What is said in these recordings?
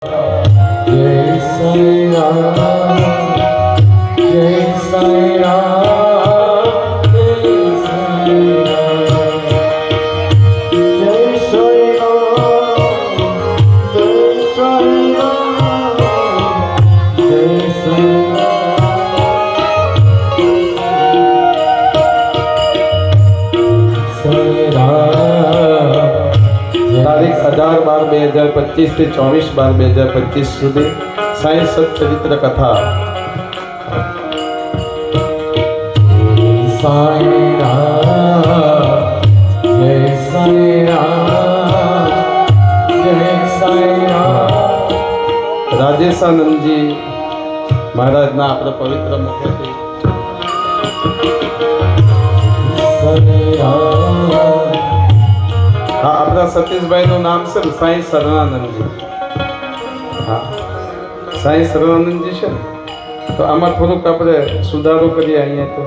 જય સાઈ રામ, જય સાઈ રામ, જય સાઈ રામ, જય સાઈ રામ, જય સાઈ રામ, જય સાઈ તારીખ 18/12/2025 થી 24/12/2025 સુધી સાંઈ સત્ચરિત્ર કથા. સાઈ રામ, જય સાઈ રામ, જય સાઈ રામ. રાજેશાનંદજી મહારાજના આપણે પવિત્ર મુખેથી સાઈ રામ. હા, આપણા સતીશભાઈનું નામ છે ને સાઈ શરણાનંદજી. હા, સાઈ શરણાનંદજી છે ને, તો આમાં થોડુંક આપણે સુધારો કરીએ. અહીંયા તો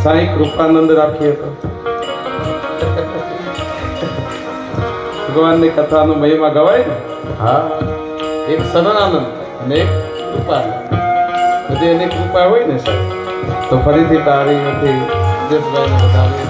સાઈ કૃપાનંદ રાખીએ તો ભગવાનની કથાનો મહિમા ગવાય ને. હા, એક શરણાનંદ અને એક કૃપાનંદ, બધી એની કૃપા હોય ને સાહેબ. તો ફરીથી તારી નથી જસભાઈને બતાવીએ.